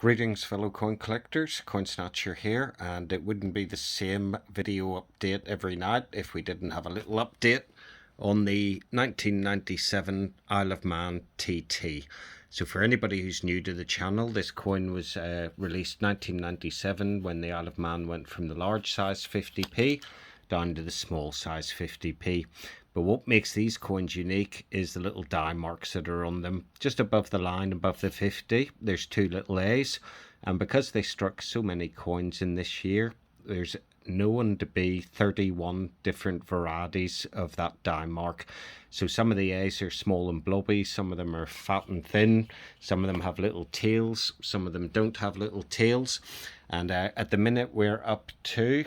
Greetings fellow coin collectors, Coin Snatcher here, and it wouldn't be the same video update every night if we didn't have a little update on the 1997 Isle of Man TT. So for anybody who's new to the channel, this coin was released 1997 when the Isle of Man went from the large size 50p down to the small size 50p. But what makes these coins unique is the little die marks that are on them. Just above the line, above the 50, there's two little A's. And because they struck so many coins in this year, there's known to be 31 different varieties of that die mark. So some of the A's are small and blobby, some of them are fat and thin, some of them have little tails, some of them don't have little tails. And at the minute we're up to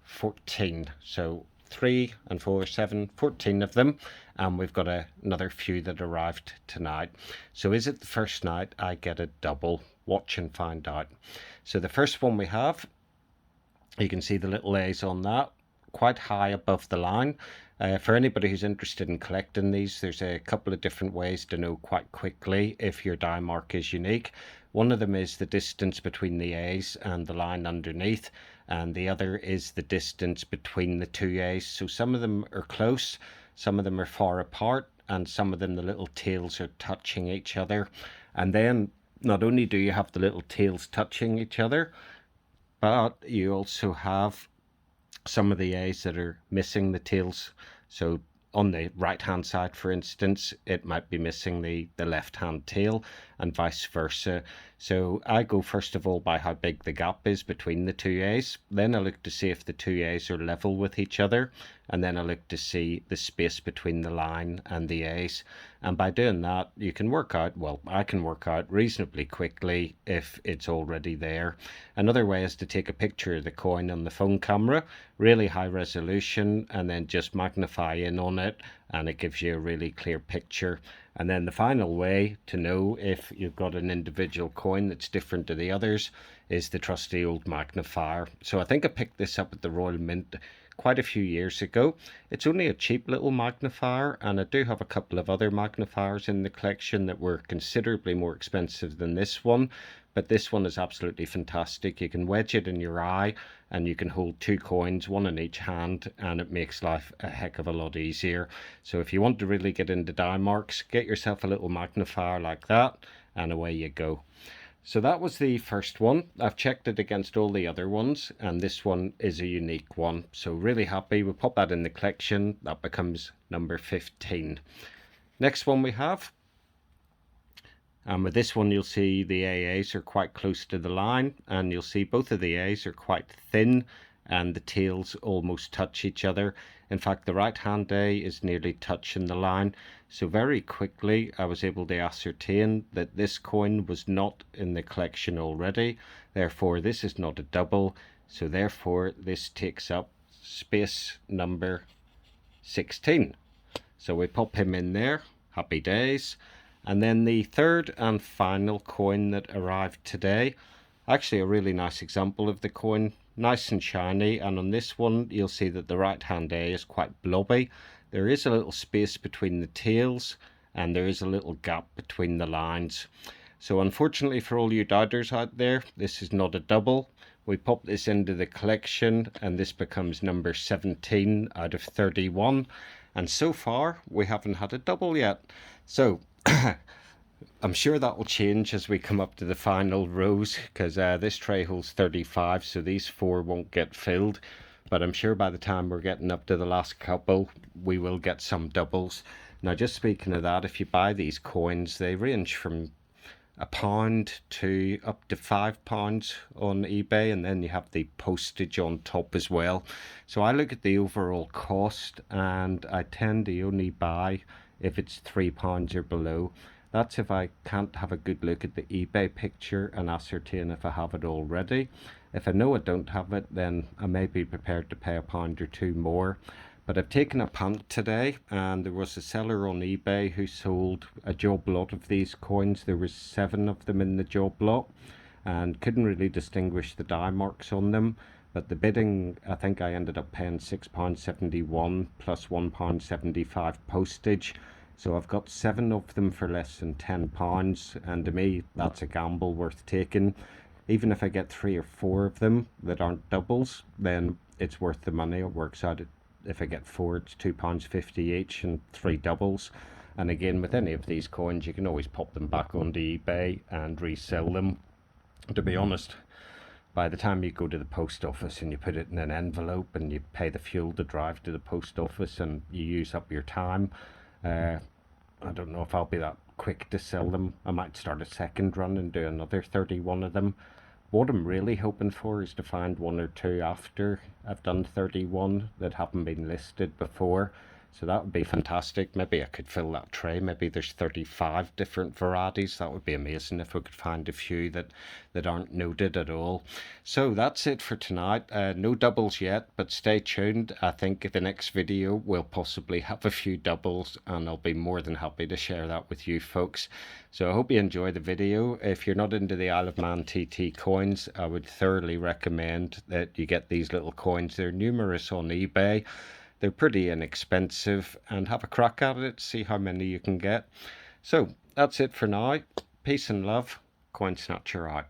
14. So 3 and 4, 7, 14 of them, and we've got another few that arrived tonight. So is it the first night I get a double? Watch and find out. So the first one we have, you can see the little A's on that, quite high above the line. For anybody who's interested in collecting these, there's a couple of different ways to know quite quickly if your die mark is unique. One of them is the distance between the A's and the line underneath, and the other is the distance between the two A's. So some of them are close, some of them are far apart, and some of them the little tails are touching each other. And then not only do you have the little tails touching each other, but you also have some of the A's that are missing the tails. So on the right hand side, for instance, it might be missing the left hand tail, and vice versa. So I go first of all by how big the gap is between the two A's. Then I look to see if the two A's are level with each other, and then I look to see the space between the line and the A's. And by doing that, you can work out, well, I can work out reasonably quickly if it's already there. Another way is to take a picture of the coin on the phone camera, really high resolution, and then just magnify in on it, and it gives you a really clear picture. And then the final way to know if you've got an individual coin that's different to the others is the trusty old magnifier. So I think I picked this up at the Royal Mint quite a few years ago. It's only a cheap little magnifier, and I do have a couple of other magnifiers in the collection that were considerably more expensive than this one, but this one is absolutely fantastic. You can wedge it in your eye and you can hold two coins, one in each hand, and it makes life a heck of a lot easier. So if you want to really get into die marks, get yourself a little magnifier like that and away you go. So that was the first one. I've checked it against all the other ones, and this one is a unique one. So really happy. We'll pop that in the collection. That becomes number 15. Next one we have. And with this one, you'll see the AAs are quite close to the line, and you'll see both of the A's are quite thin, and the tails almost touch each other. In fact, the right hand A is nearly touching the line. So very quickly I was able to ascertain that this coin was not in the collection already. Therefore this is not a double. So therefore this takes up space number 16. So we pop him in there. Happy days. And then the third and final coin that arrived today, actually a really nice example of the coin, nice and shiny, and on this one you'll see that the right hand A is quite blobby. There is a little space between the tails, and there is a little gap between the lines. So unfortunately for all you doubters out there, this is not a double. We pop this into the collection and this becomes number 17 out of 31, and so far we haven't had a double yet. So I'm sure that will change as we come up to the final rows, because this tray holds 35, so these 4 won't get filled. But I'm sure by the time we're getting up to the last couple, we will get some doubles. Now, just speaking of that, if you buy these coins, they range from £1 to up to £5 on eBay, and then you have the postage on top as well. So I look at the overall cost, and I tend to only buy if it's £3 or below. That's if I can't have a good look at the eBay picture and ascertain if I have it already. If I know I don't have it, then I may be prepared to pay £1 or 2 more. But I've taken a punt today, and there was a seller on eBay who sold a job lot of these coins. There was 7 of them in the job lot, and couldn't really distinguish the die marks on them. But the bidding, I think I ended up paying £6.71 plus £1.75 postage. So I've got 7 of them for less than £10, and to me that's a gamble worth taking. Even if I get 3 or 4 of them that aren't doubles, then it's worth the money. It works out. If I get 4, it's £2.50 each, and 3 doubles. And again, with any of these coins, you can always pop them back onto eBay and resell them. To be honest, by the time you go to the post office and you put it in an envelope and you pay the fuel to drive to the post office and you use up your time, I don't know if I'll be that quick to sell them. I might start a second run and do another 31 of them. What I'm really hoping for is to find 1 or 2 after I've done 31 that haven't been listed before. So that would be fantastic. Maybe I could fill that tray. Maybe there's 35 different varieties. That would be amazing if we could find a few that aren't noted at all. So that's it for tonight. No doubles yet, but stay tuned. I think the next video will possibly have a few doubles, and I'll be more than happy to share that with you folks. So I hope you enjoy the video. If you're not into the Isle of Man TT coins, I would thoroughly recommend that you get these little coins. They're numerous on eBay. They're pretty inexpensive, and have a crack at it, see how many you can get. So that's it for now. Peace and love. Coin Snatcher out.